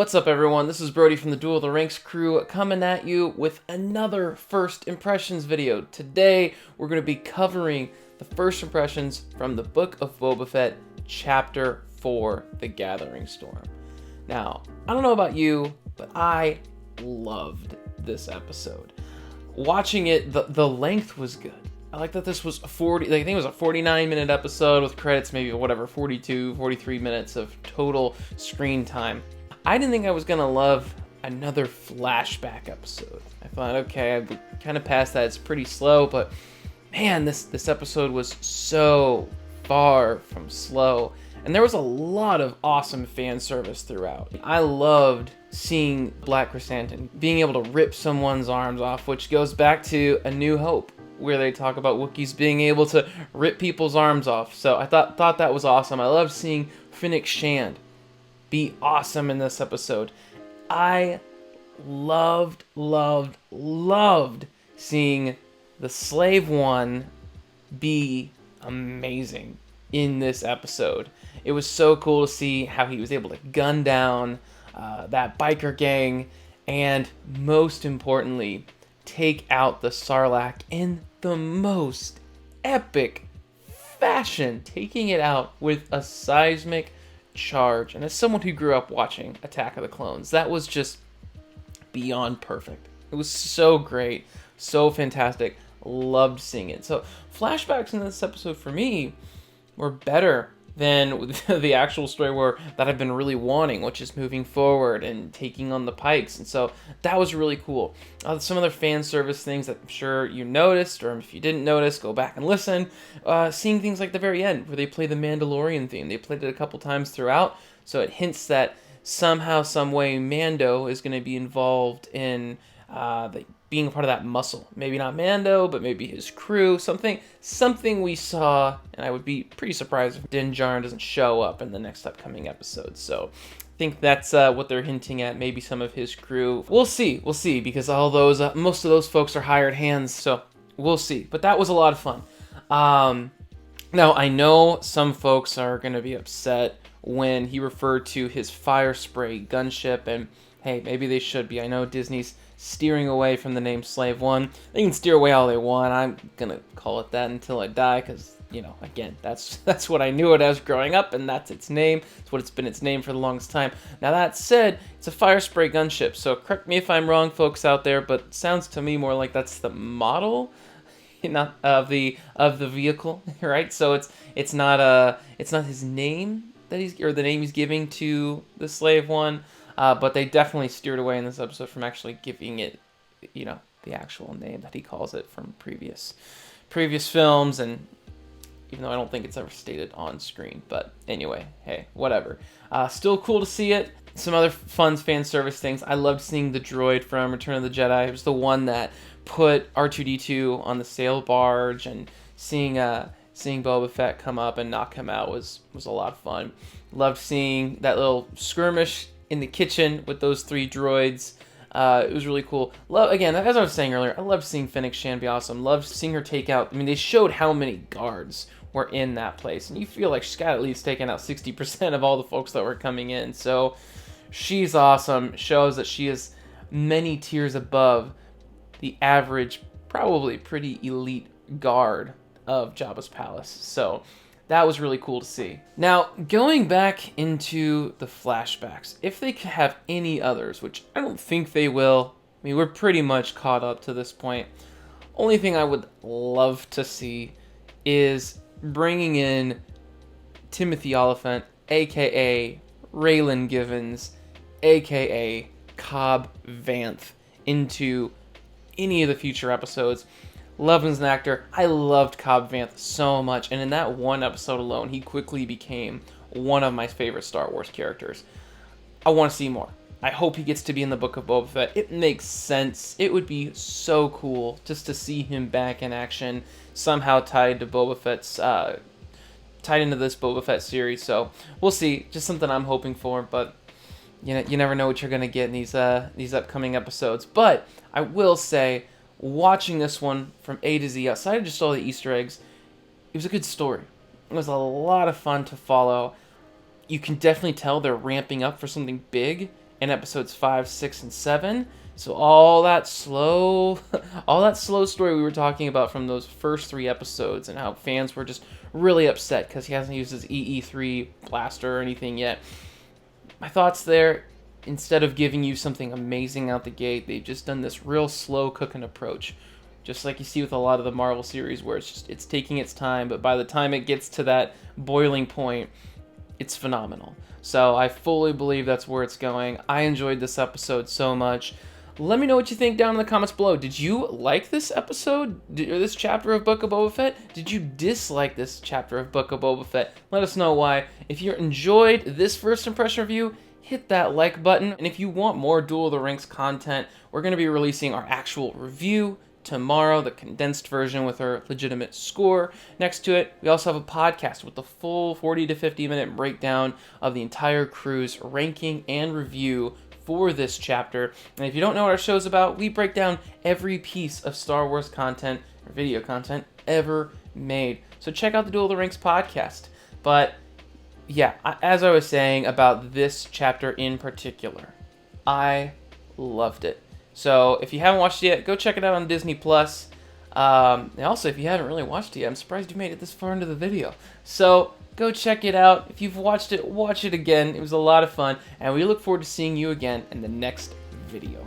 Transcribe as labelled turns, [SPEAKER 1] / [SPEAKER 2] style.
[SPEAKER 1] What's up, everyone? This is Brody from the Duel of the Ranks crew coming at you with another First Impressions video. Today, we're going to be covering the first impressions from the Book of Boba Fett, Chapter 4, The Gathering Storm. Now, I don't know about you, but I loved this episode. Watching it, the length was good. I like that this was I think it was a 49-minute episode with credits, maybe 42, 43 minutes of total screen time. I didn't think I was gonna love another flashback episode. I thought, okay, I kind of past that. It's pretty slow, but man, this episode was so far from slow. And there was a lot of awesome fan service throughout. I loved seeing Black Chrysanthemum being able to rip someone's arms off, which goes back to A New Hope, where they talk about Wookiees being able to rip people's arms off. So I thought that was awesome. I loved seeing Fennec Shand be awesome in this episode. I loved seeing the Slave One be amazing in this episode. It was so cool to see how he was able to gun down that biker gang, and most importantly, take out the Sarlacc in the most epic fashion, taking it out with a seismic charge. And as someone who grew up watching Attack of the Clones, that was just beyond perfect. It was so great, so fantastic. Loved seeing it. So flashbacks in this episode for me were better than the actual story that I've been really wanting, which is moving forward and taking on the Pikes. And so that was really cool. Some other fan service things that I'm sure you noticed, or if you didn't notice, go back and listen. Seeing things like the very end where they play the Mandalorian theme. They played it a couple times throughout, so it hints that somehow, some way, Mando is going to be involved in being a part of that muscle. Maybe not Mando, but maybe his crew. Something we saw, and I would be pretty surprised if Din Djarin doesn't show up in the next upcoming episode. So I think that's what they're hinting at. Maybe some of his crew. We'll see, because all those, most of those folks are hired hands. So we'll see. But that was a lot of fun. Now I know some folks are going to be upset when he referred to his fire spray gunship, and hey, maybe they should be. I know Disney's steering away from the name Slave One. They can steer away all they want. I'm gonna call it that until I die, because, you know, again, that's what I knew it as growing up, and that's its name. It's what it's been its name for the longest time. Now that said, it's a fire spray gunship, so correct me if I'm wrong, folks out there, but it sounds to me more like that's the model, not of the vehicle, right? So it's not his name that the name he's giving to the Slave One. But they definitely steered away in this episode from actually giving it, you know, the actual name that he calls it from previous films, and even though I don't think it's ever stated on screen. But anyway, hey, whatever. Still cool to see it. Some other fun fan service things. I loved seeing the droid from Return of the Jedi. It was the one that put R2-D2 on the sail barge, and seeing Boba Fett come up and knock him out was a lot of fun. Loved seeing that little skirmish in the kitchen with those three droids. It was really cool. Again, as I was saying earlier, I loved seeing Fennec Shand be awesome. Loved seeing her take out, I mean, they showed how many guards were in that place, and you feel like she's got at least taken out 60% of all the folks that were coming in. So she's awesome. Shows that she is many tiers above the average, probably pretty elite guard of Jabba's palace. So that was really cool to see. Now, going back into the flashbacks, if they have any others, which I don't think they will. I mean, we're pretty much caught up to this point. Only thing I would love to see is bringing in Timothy Oliphant, a.k.a. Raylan Givens, a.k.a. Cobb Vanth, into any of the future episodes. Love him as an actor. I loved Cobb Vanth so much, and in that one episode alone, he quickly became one of my favorite Star Wars characters. I want to see more. I hope he gets to be in the Book of Boba Fett. It makes sense. It would be so cool just to see him back in action, somehow tied to Boba Fett's, tied into this Boba Fett series. So we'll see. Just something I'm hoping for, but you never know what you're gonna get in these upcoming episodes. But I will say, watching this one from A to Z, outside of just all the Easter eggs, it was a good story. It was a lot of fun to follow. You can definitely tell they're ramping up for something big, in episodes 5, 6, and 7. So all that slow story we were talking about from those first 3 episodes, and how fans were just really upset because he hasn't used his EE3 blaster or anything yet. My thoughts there, instead of giving you something amazing out the gate, they've just done this real slow cooking approach. Just like you see with a lot of the Marvel series, where it's taking its time, but by the time it gets to that boiling point, it's phenomenal. So I fully believe that's where it's going. I enjoyed this episode so much. Let me know what you think down in the comments below. Did you like this episode, or this chapter of Book of Boba Fett? Did you dislike this chapter of Book of Boba Fett? Let us know why. If you enjoyed this first impression review, hit that like button. And if you want more Duel of the Rings content, we're going to be releasing our actual review tomorrow, the condensed version with our legitimate score. Next to it, we also have a podcast with the full 40 to 50 minute breakdown of the entire crew's ranking and review for this chapter. And if you don't know what our show's about, we break down every piece of Star Wars content or video content ever made. So check out the Duel of the Rings podcast. But yeah, as I was saying about this chapter in particular, I loved it. So if you haven't watched it yet, go check it out on Disney+. And also, if you haven't really watched it yet, I'm surprised you made it this far into the video. So go check it out. If you've watched it, watch it again. It was a lot of fun, and we look forward to seeing you again in the next video.